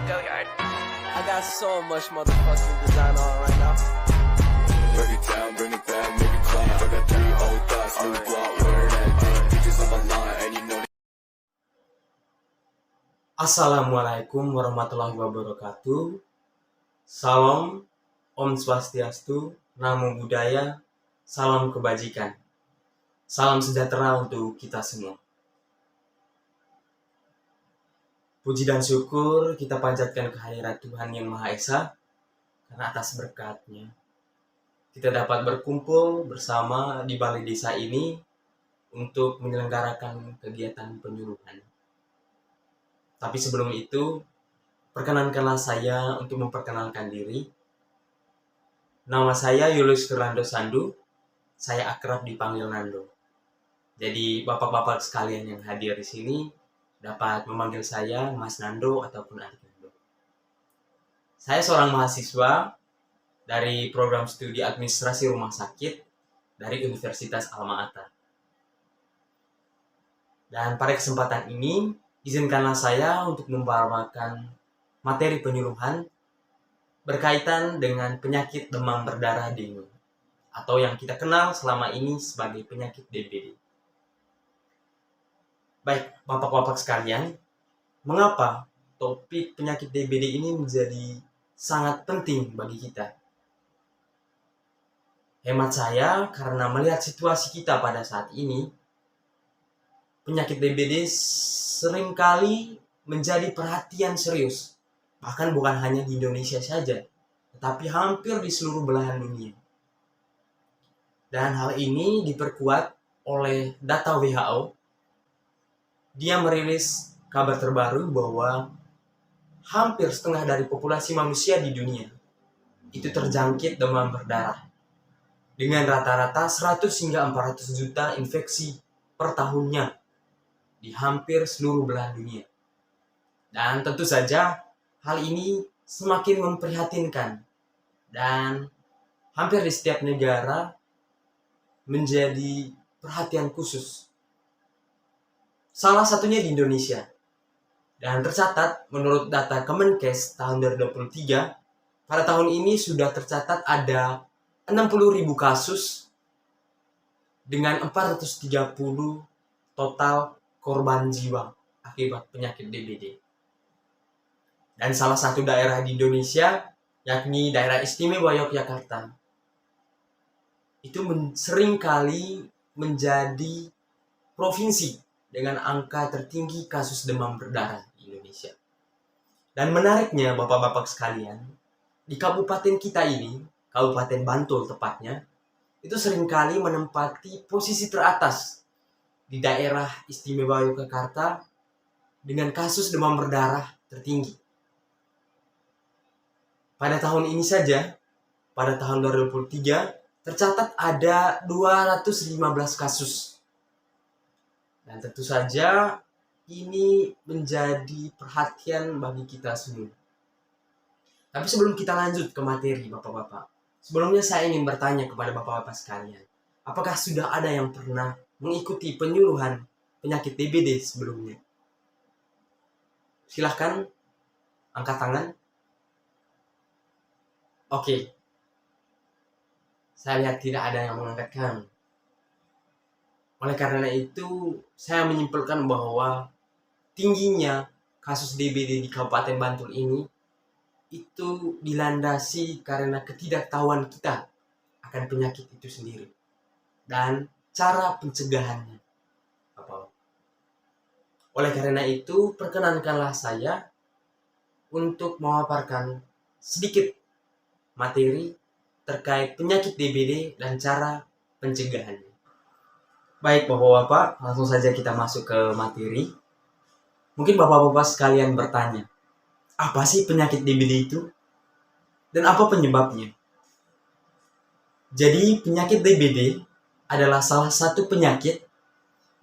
Go yard. I got so much motherfucking design on right now. Break it down, bring it back, make it clap. I got 3 old thoughts, new block, where that thing. Bitches on my line, and you know. Assalamualaikum warahmatullahi wabarakatuh. Salam, Om Swastiastu, Namo Buddhaya, salam kebajikan. Salam sejahtera untuk kita semua. Puji dan syukur kita panjatkan kehadirat Tuhan Yang Maha Esa, karena atas berkat-Nya kita dapat berkumpul bersama di balai desa ini untuk menyelenggarakan kegiatan penyuluhan. Tapi sebelum itu, perkenankanlah saya untuk memperkenalkan diri. Nama saya Julius Fernando Sandu, saya akrab dipanggil Nando. Jadi bapak-bapak sekalian yang hadir di sini dapat memanggil saya Mas Nando ataupun Adik Nando. Saya seorang mahasiswa dari program studi administrasi rumah sakit dari Universitas Alma-Ata. Dan pada kesempatan ini, izinkanlah saya untuk membawakan materi penyuluhan berkaitan dengan penyakit demam berdarah dengue, atau yang kita kenal selama ini sebagai penyakit DBD. Baik, bapak-bapak sekalian, mengapa topik penyakit DBD ini menjadi sangat penting bagi kita? Hemat saya, karena melihat situasi kita pada saat ini, penyakit DBD seringkali menjadi perhatian serius. Bahkan bukan hanya di Indonesia saja, tetapi hampir di seluruh belahan dunia. Dan hal ini diperkuat oleh data WHO. Dia merilis kabar terbaru bahwa hampir setengah dari populasi manusia di dunia itu terjangkit demam berdarah, dengan rata-rata 100 hingga 400 juta infeksi per tahunnya di hampir seluruh belahan dunia. Dan tentu saja hal ini semakin memprihatinkan dan hampir di setiap negara menjadi perhatian khusus. Salah satunya di Indonesia. Dan tercatat menurut data Kemenkes tahun 2023, pada tahun ini sudah tercatat ada 60.000 kasus dengan 430 total korban jiwa akibat penyakit DBD. Dan salah satu daerah di Indonesia, yakni daerah istimewa Yogyakarta, itu seringkali menjadi provinsi dengan angka tertinggi kasus demam berdarah di Indonesia. Dan menariknya bapak-bapak sekalian, di kabupaten kita ini, Kabupaten Bantul tepatnya, itu seringkali menempati posisi teratas di daerah istimewa Yogyakarta dengan kasus demam berdarah tertinggi. Pada tahun ini saja, pada tahun 2023, tercatat ada 215 kasus. Dan tentu saja ini menjadi perhatian bagi kita semua. Tapi sebelum kita lanjut ke materi bapak-bapak, sebelumnya saya ingin bertanya kepada bapak-bapak sekalian, apakah sudah ada yang pernah mengikuti penyuluhan penyakit DBD sebelumnya? Silahkan angkat tangan. Oke. Saya lihat tidak ada yang mengangkat. Oleh karena itu, saya menyimpulkan bahwa tingginya kasus DBD di Kabupaten Bantul ini itu dilandasi karena ketidaktahuan kita akan penyakit itu sendiri dan cara pencegahannya. Oleh karena itu, perkenankanlah saya untuk memaparkan sedikit materi terkait penyakit DBD dan cara pencegahannya. Baik bapak-bapak, langsung saja kita masuk ke materi. Mungkin bapak-bapak sekalian bertanya, apa sih penyakit DBD itu? Dan apa penyebabnya? Jadi penyakit DBD adalah salah satu penyakit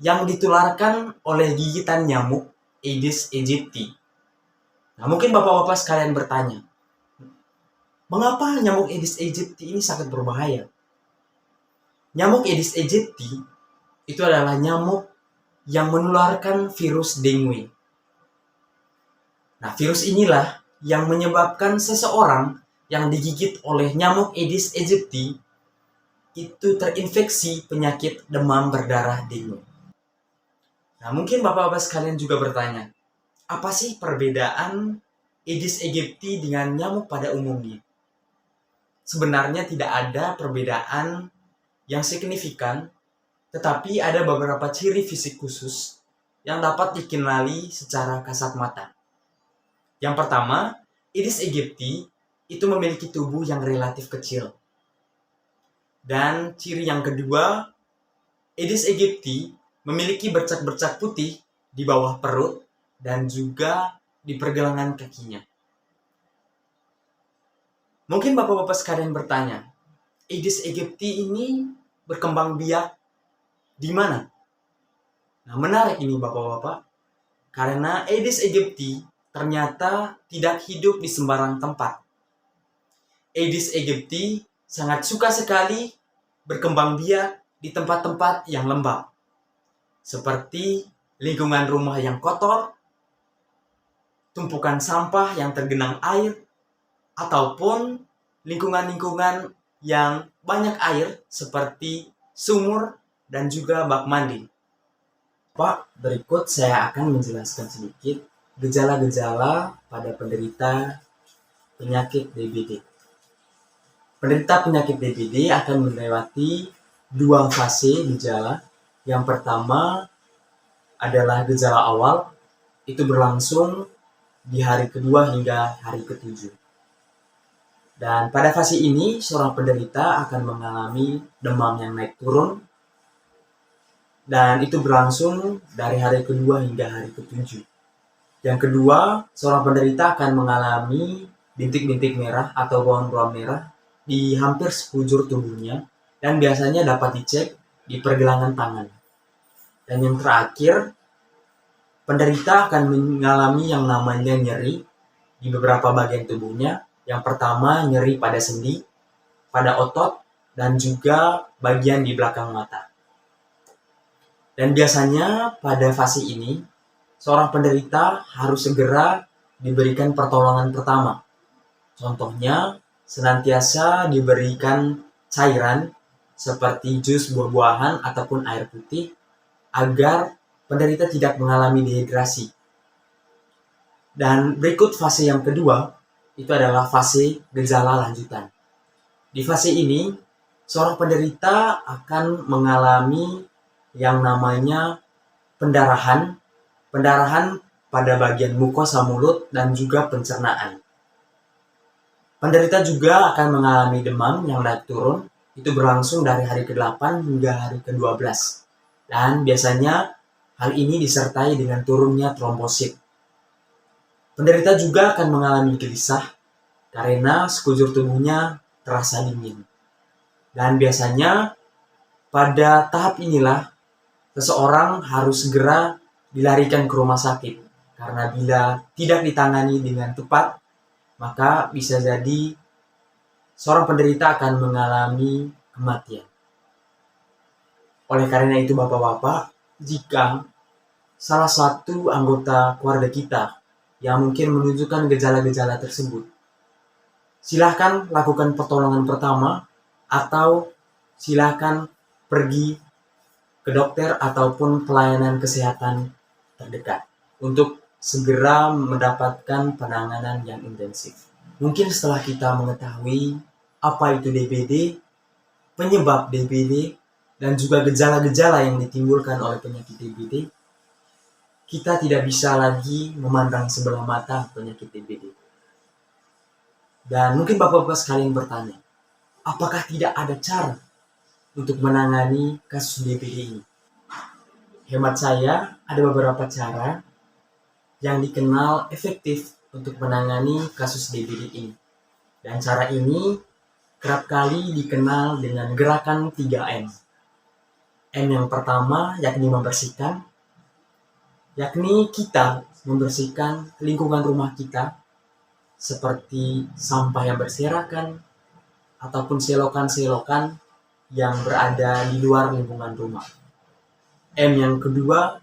yang ditularkan oleh gigitan nyamuk Aedes aegypti. Nah, mungkin bapak-bapak sekalian bertanya, mengapa nyamuk Aedes aegypti ini sangat berbahaya? Nyamuk Aedes aegypti itu adalah nyamuk yang menularkan virus dengue. Nah, virus inilah yang menyebabkan seseorang yang digigit oleh nyamuk Aedes aegypti itu terinfeksi penyakit demam berdarah dengue. Nah, mungkin bapak-bapak sekalian juga bertanya, apa sih perbedaan Aedes aegypti dengan nyamuk pada umumnya? Sebenarnya tidak ada perbedaan yang signifikan, tetapi ada beberapa ciri fisik khusus yang dapat dikenali secara kasat mata. Yang pertama, Aedes aegypti itu memiliki tubuh yang relatif kecil. Dan ciri yang kedua, Aedes aegypti memiliki bercak-bercak putih di bawah perut dan juga di pergelangan kakinya. Mungkin bapak-bapak sekalian bertanya, Aedes aegypti ini berkembang biak di mana? Nah, menarik ini bapak-bapak, karena Aedes aegypti ternyata tidak hidup di sembarang tempat. Aedes aegypti sangat suka sekali berkembang biak di tempat-tempat yang lembab, seperti lingkungan rumah yang kotor, tumpukan sampah yang tergenang air, ataupun lingkungan-lingkungan yang banyak air seperti sumur dan juga bak mandi. Pak, berikut saya akan menjelaskan sedikit gejala-gejala pada penderita penyakit DBD. Penderita penyakit DBD akan melewati 2 fase gejala. Yang pertama adalah gejala awal, itu berlangsung di hari kedua hingga hari ke-7. Dan pada fase ini, seorang penderita akan mengalami demam yang naik turun, dan itu berlangsung dari hari kedua hingga hari ke-7. Yang kedua, seorang penderita akan mengalami bintik-bintik merah atau ruam-ruam merah di hampir sekujur tubuhnya, dan biasanya dapat dicek di pergelangan tangan. Dan yang terakhir, penderita akan mengalami yang namanya nyeri di beberapa bagian tubuhnya. Yang pertama, nyeri pada sendi, pada otot, dan juga bagian di belakang mata. Dan biasanya pada fase ini, seorang penderita harus segera diberikan pertolongan pertama. Contohnya, senantiasa diberikan cairan seperti jus buah-buahan ataupun air putih agar penderita tidak mengalami dehidrasi. Dan berikut fase yang kedua, itu adalah fase gejala lanjutan. Di fase ini, seorang penderita akan mengalami yang namanya pendarahan pada bagian mukosa mulut dan juga pencernaan. Penderita juga akan mengalami demam yang naik turun, itu berlangsung dari hari ke-8 hingga hari ke-12. Dan biasanya hal ini disertai dengan turunnya trombosit. Penderita juga akan mengalami gelisah karena sekujur tubuhnya terasa dingin. Dan biasanya pada tahap inilah seseorang harus segera dilarikan ke rumah sakit, karena bila tidak ditangani dengan tepat, maka bisa jadi seorang penderita akan mengalami kematian. Oleh karena itu bapak-bapak, jika salah satu anggota keluarga kita yang mungkin menunjukkan gejala-gejala tersebut, silakan lakukan pertolongan pertama atau silakan pergi ke dokter ataupun pelayanan kesehatan terdekat untuk segera mendapatkan penanganan yang intensif. Mungkin setelah kita mengetahui apa itu DBD, penyebab DBD, dan juga gejala-gejala yang ditimbulkan oleh penyakit DBD, kita tidak bisa lagi memandang sebelah mata penyakit DBD. Dan mungkin bapak-bapak sekalian bertanya, apakah tidak ada cara untuk menangani kasus DBD ini? Hemat saya, ada beberapa cara yang dikenal efektif untuk menangani kasus DBD ini. Dan cara ini kerap kali dikenal dengan gerakan 3M. M yang pertama yakni membersihkan, yakni kita membersihkan lingkungan rumah kita seperti sampah yang berserakan ataupun selokan-selokan yang berada di luar lingkungan rumah. M yang kedua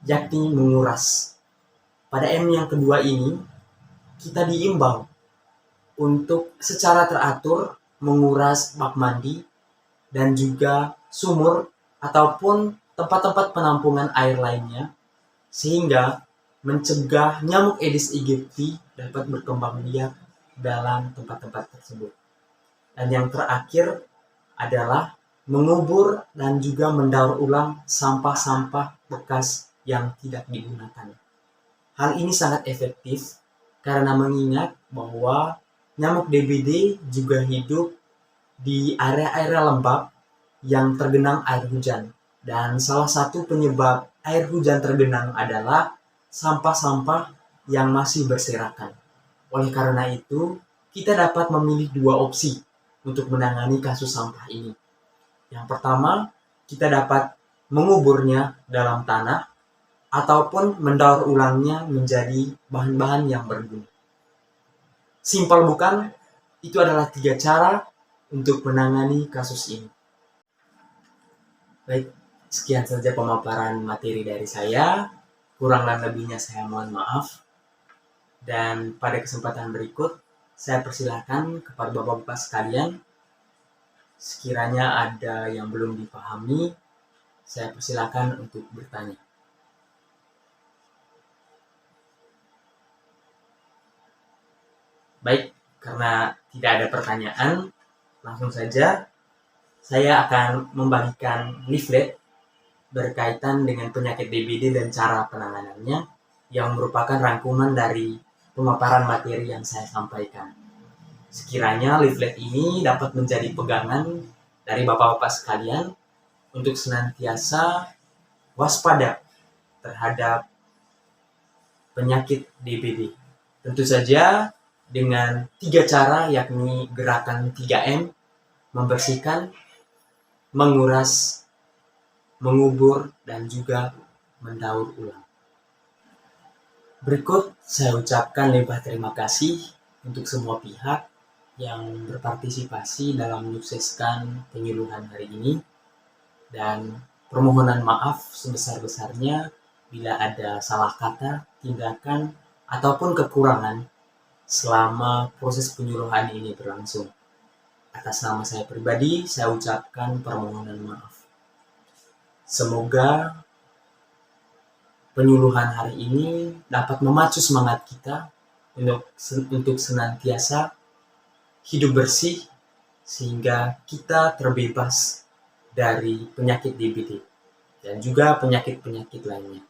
yakni menguras. Pada M yang kedua ini, kita diimbau untuk secara teratur menguras bak mandi dan juga sumur ataupun tempat-tempat penampungan air lainnya, sehingga mencegah nyamuk Aedes aegypti dapat berkembang biak dalam tempat-tempat tersebut. Dan yang terakhir adalah mengubur dan juga mendaur ulang sampah-sampah bekas yang tidak digunakan. Hal ini sangat efektif karena mengingat bahwa nyamuk DBD juga hidup di area-area lembab yang tergenang air hujan. Dan salah satu penyebab air hujan tergenang adalah sampah-sampah yang masih berserakan. Oleh karena itu, kita dapat memilih dua opsi untuk menangani kasus sampah ini. Yang pertama, kita dapat menguburnya dalam tanah ataupun mendaur ulangnya menjadi bahan-bahan yang berguna. Simpel bukan? Itu adalah 3 cara untuk menangani kasus ini. Baik, sekian saja pemaparan materi dari saya. Kurang dan lebihnya saya mohon maaf. Dan pada kesempatan berikut, saya persilakan kepada bapak-bapak sekalian, sekiranya ada yang belum dipahami, saya persilakan untuk bertanya. Baik, karena tidak ada pertanyaan, langsung saja saya akan membagikan leaflet berkaitan dengan penyakit DBD dan cara penanganannya yang merupakan rangkuman dari pemaparan materi yang saya sampaikan. Sekiranya leaflet ini dapat menjadi pegangan dari bapak-bapak sekalian untuk senantiasa waspada terhadap penyakit DBD. Tentu saja dengan 3 cara, yakni gerakan 3M, membersihkan, menguras, mengubur, dan juga mendaur ulang. Berikut saya ucapkan limpah terima kasih untuk semua pihak yang berpartisipasi dalam menyukseskan penyuluhan hari ini, dan permohonan maaf sebesar-besarnya bila ada salah kata, tindakan, ataupun kekurangan selama proses penyuluhan ini berlangsung. Atas nama saya pribadi, saya ucapkan permohonan maaf. Semoga penyuluhan hari ini dapat memacu semangat kita untuk senantiasa hidup bersih sehingga kita terbebas dari penyakit DBD dan juga penyakit-penyakit lainnya.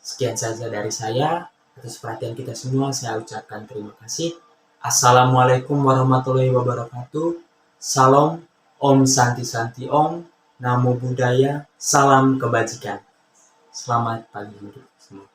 Sekian saja dari saya. Atas perhatian kita semua, saya ucapkan terima kasih. Assalamualaikum warahmatullahi wabarakatuh. Salam, Om Santi Santi Om, Namo Buddhaya, salam kebajikan. Selamat pagi untuk semua.